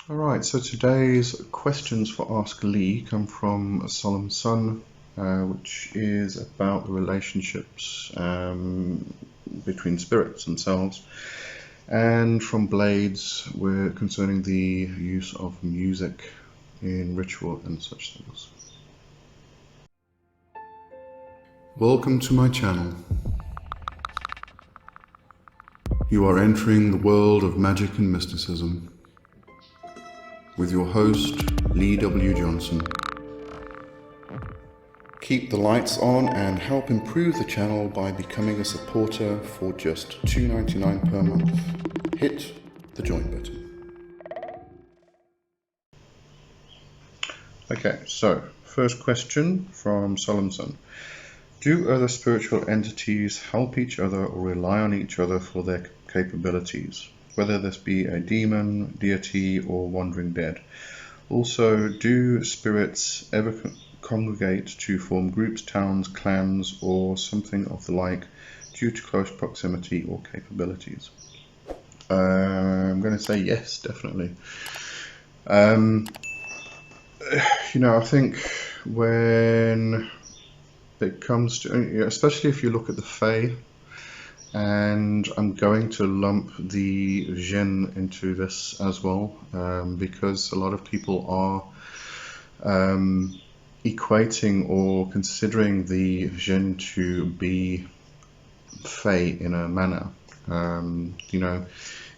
Alright, so today's questions for Ask Lee come from SolemnSun, which is about the relationships between spirits themselves, and from Blades, concerning the use of music in ritual and such things. Welcome to my channel. You are entering the world of magic and mysticism with your host, Lee W. Johnson. Keep the lights on and help improve the channel by becoming a supporter for just $2.99 per month. Hit the join button. Okay, so first question from SolemnSun. Do other spiritual entities help each other or rely on each other for their capabilities, whether this be a demon, deity, or wandering dead? Also, do spirits ever congregate to form groups, towns, clans, or something of the like due to close proximity or capabilities? I'm going to say yes, definitely. I think when it comes to, especially if you look at the Fae, and I'm going to lump the Jinn into this as well, because a lot of people are equating or considering the Jinn to be Fae in a manner.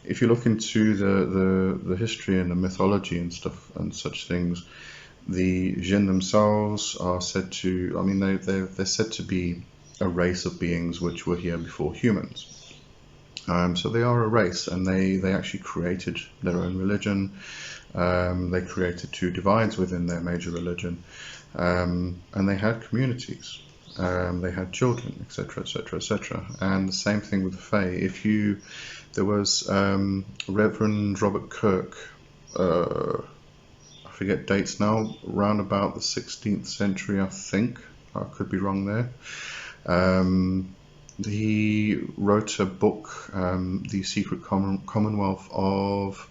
If you look into the history and the mythology and stuff and such things, the Jinn themselves are said to, they're said to be a race of beings which were here before humans. So they are a race, and they actually created their own religion. They created two divides within their major religion, and they had communities. They had children, etc., etc., etc. And the same thing with the Fae. There was Reverend Robert Kirk, I forget dates now, around about the 16th century, I think. I could be wrong there. He wrote a book, The Secret Commonwealth of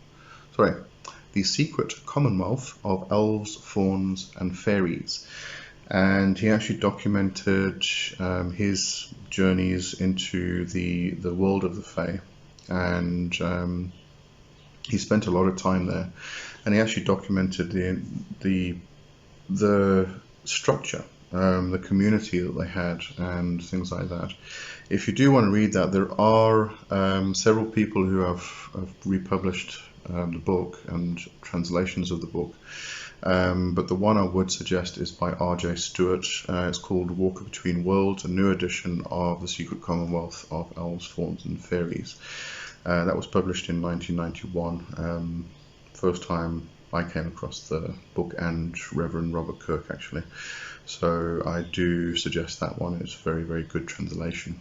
Elves, Fauns, and Fairies. And he actually documented his journeys into the world of the Fae, and he spent a lot of time there, and he actually documented the structure, the community that they had, and things like that. If you do want to read that, there are several people who have republished the book and translations of the book. But the one I would suggest is by R.J. Stewart. It's called Walker Between Worlds, a new edition of The Secret Commonwealth of Elves, Fauns, and Fairies. That was published in 1991. First time I came across the book, and Reverend Robert Kirk actually. So I do suggest that one. It's a very, very good translation.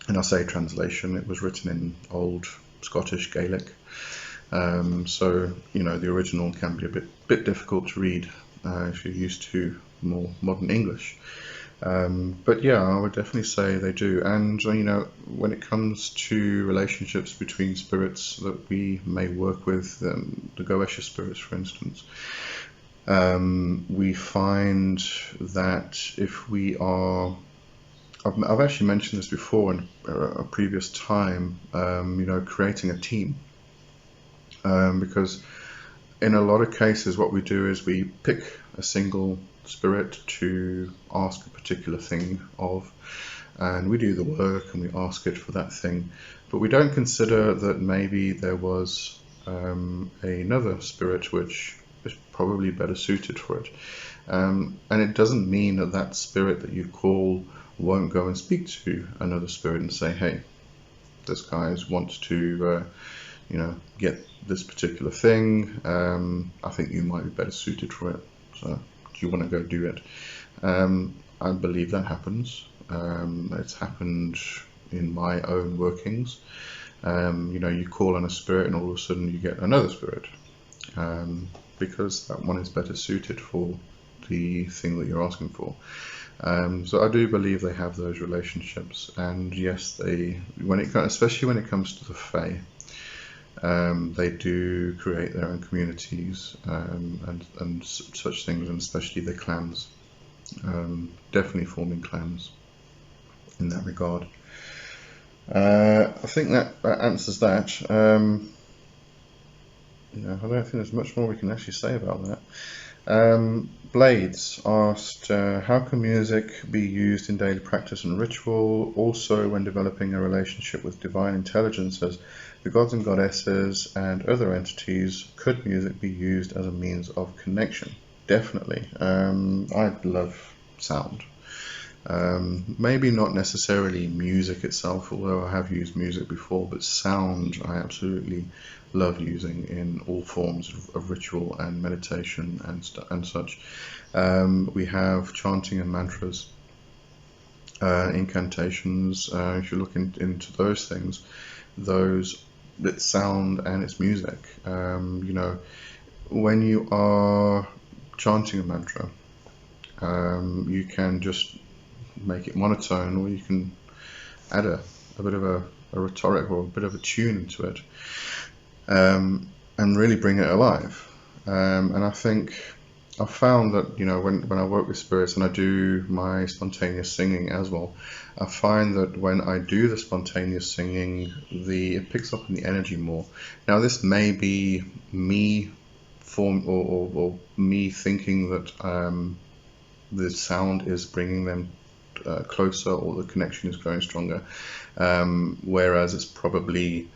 And I say translation, it was written in Old Scottish Gaelic. So, the original can be a bit difficult to read if you're used to more modern English. But yeah, I would definitely say they do. And, when it comes to relationships between spirits that we may work with, the Goetia spirits, for instance, we find that if we are, I've actually mentioned this before in a previous time, creating a team. Because in a lot of cases what we do is we pick a single spirit to ask a particular thing of, and we do the work and we ask it for that thing, but we don't consider that maybe there was another spirit which is probably better suited for it. And it doesn't mean that that spirit that you call won't go and speak to another spirit and say, hey, this guy wants to get this particular thing. I think you might be better suited for it. So do you want to go do it? I believe that happens. It's happened in my own workings. You call on a spirit and all of a sudden you get another spirit, because that one is better suited for the thing that you're asking for. So I do believe they have those relationships, and yes, especially when it comes to the Fae, They do create their own communities and such things, and especially their clans. Definitely forming clans in that regard. I think that answers that. I don't think there's much more we can actually say about that. Blades asked, how can music be used in daily practice and ritual, also when developing a relationship with divine intelligences, the gods and goddesses and other entities? Could music be used as a means of connection? Definitely. I love sound. Maybe not necessarily music itself, although I have used music before, but sound I absolutely love using in all forms of ritual and meditation and such. We have chanting and mantras, incantations. If you look into those things, it's sound and it's music. When you are chanting a mantra, you can just make it monotone, or you can add a bit of a rhetoric or a bit of a tune into it, and really bring it alive. And I think I've found that when I work with spirits and I do my spontaneous singing as well, I find that when I do the spontaneous singing, it picks up on the energy more. Now this may be me or me thinking that the sound is bringing them closer, or the connection is growing stronger, whereas it's probably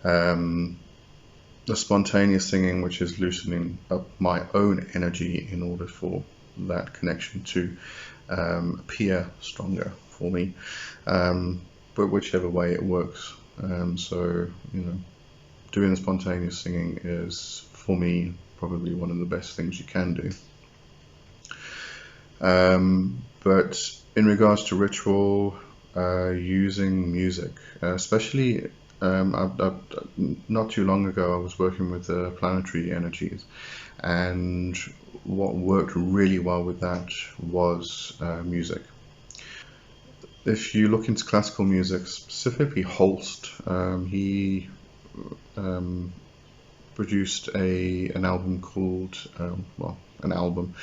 the spontaneous singing which is loosening up my own energy in order for that connection to appear stronger for me, but whichever way it works. So doing the spontaneous singing is, for me, probably one of the best things you can do. But in regards to ritual, using music, especially not too long ago I was working with planetary energies, and what worked really well with that was music. If you look into classical music, specifically Holst, he produced an album called, an album.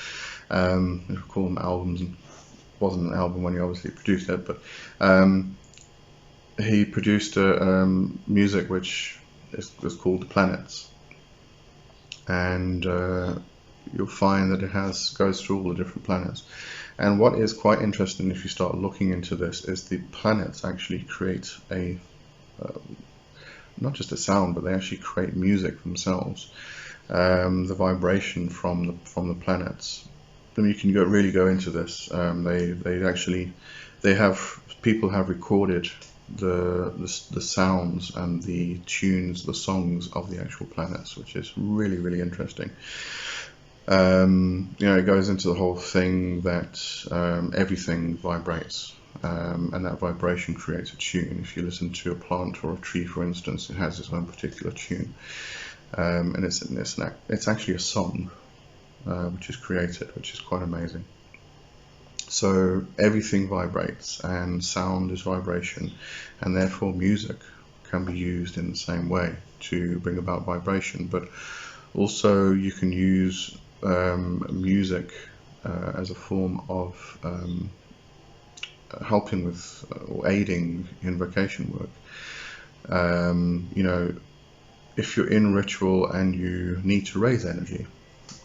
We call them albums. It wasn't an album when he obviously produced it, but he produced music which is called The Planets, and you'll find that it goes through all the different planets. And what is quite interesting, if you start looking into this, is the planets actually create not just a sound, but they actually create music themselves. The vibration from the planets. Then you can really go into this. People have recorded the sounds and the tunes, the songs of the actual planets, which is really, really interesting. It goes into the whole thing that everything vibrates, and that vibration creates a tune. If you listen to a plant or a tree, for instance, it has its own particular tune, and it's actually a song which is created, which is quite amazing. So everything vibrates, and sound is vibration, and therefore music can be used in the same way to bring about vibration. But also you can use music as a form of helping with or aiding invocation work. If you're in ritual and you need to raise energy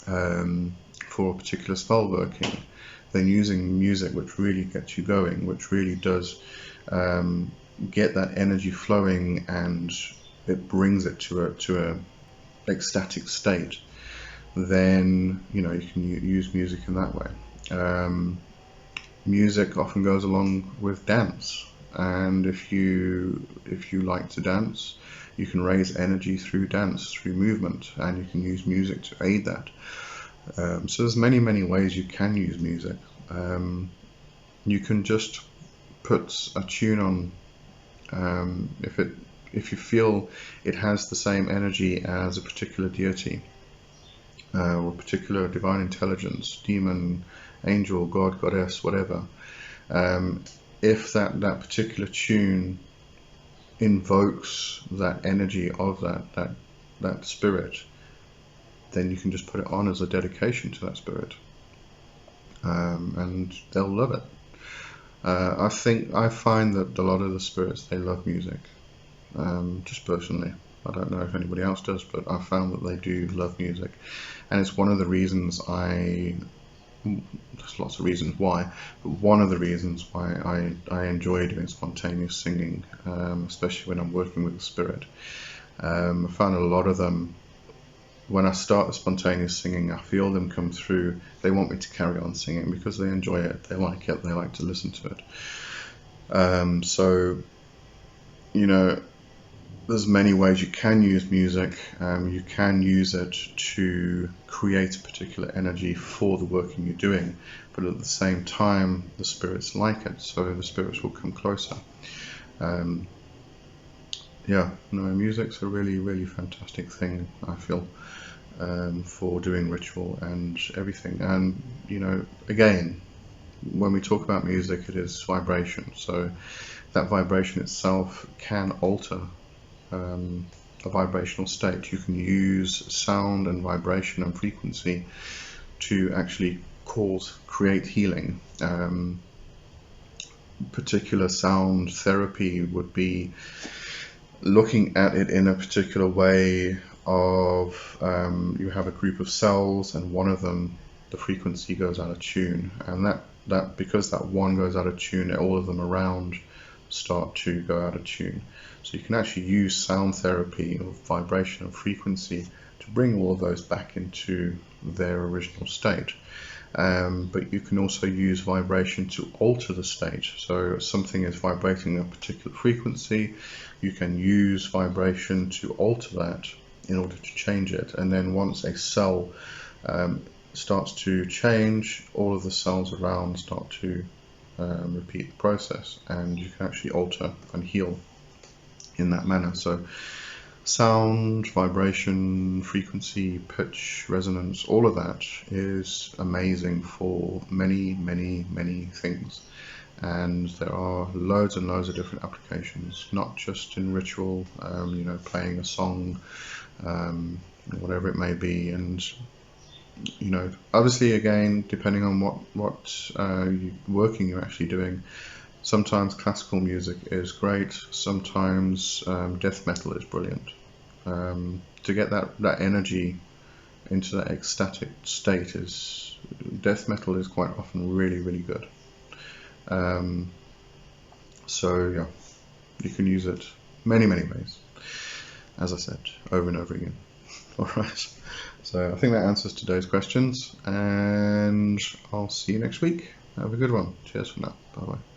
for a particular spell working, then using music which really gets you going, which really does get that energy flowing, and it brings it to a ecstatic state, then you can use music in that way. Music often goes along with dance, and if you like to dance, you can raise energy through dance, through movement, and you can use music to aid that. So there's many ways you can use music. You can just put a tune on if you feel it has the same energy as a particular deity or a particular divine intelligence, demon, angel, god, goddess, whatever. If that particular tune invokes that energy of that spirit, then you can just put it on as a dedication to that spirit, and they'll love it. I find that a lot of the spirits, they love music, just personally. I don't know if anybody else does, but I found that they do love music, and it's one of the reasons there's lots of reasons why, but one of the reasons why I enjoy doing spontaneous singing, especially when I'm working with the spirit. I found a lot of them, when I start the spontaneous singing, I feel them come through. They want me to carry on singing because they enjoy it, they like it, they like to listen to it. So, you know, there's many ways you can use music. You can use it to create a particular energy for the working you're doing, but at the same time, the spirits like it, so the spirits will come closer. Yeah, no, music's a really, really fantastic thing, I feel, for doing ritual and everything. And, you know, again, when we talk about music, it is vibration, so that vibration itself can alter a vibrational state. You can use sound and vibration and frequency to actually create healing. Particular sound therapy would be looking at it in a particular way of, you have a group of cells and one of them, the frequency goes out of tune, and that because that one goes out of tune, all of them around start to go out of tune. So you can actually use sound therapy of vibration and frequency to bring all of those back into their original state. But you can also use vibration to alter the state. So if something is vibrating a particular frequency, you can use vibration to alter that in order to change it. And then once a cell starts to change, all of the cells around start to repeat the process, and you can actually alter and heal in that manner. So sound, vibration, frequency, pitch, resonance, all of that is amazing for many, many, many things. And there are loads and loads of different applications, not just in ritual, you know, playing a song, whatever it may be. And, you know, obviously, again, depending on what working you're actually doing, sometimes classical music is great, sometimes death metal is brilliant. To get that energy into that ecstatic state, death metal is quite often really, really good. So yeah, you can use it many, many ways, as I said, over and over again. Alright, so I think that answers today's questions, and I'll see you next week. Have a good one. Cheers for now. Bye bye.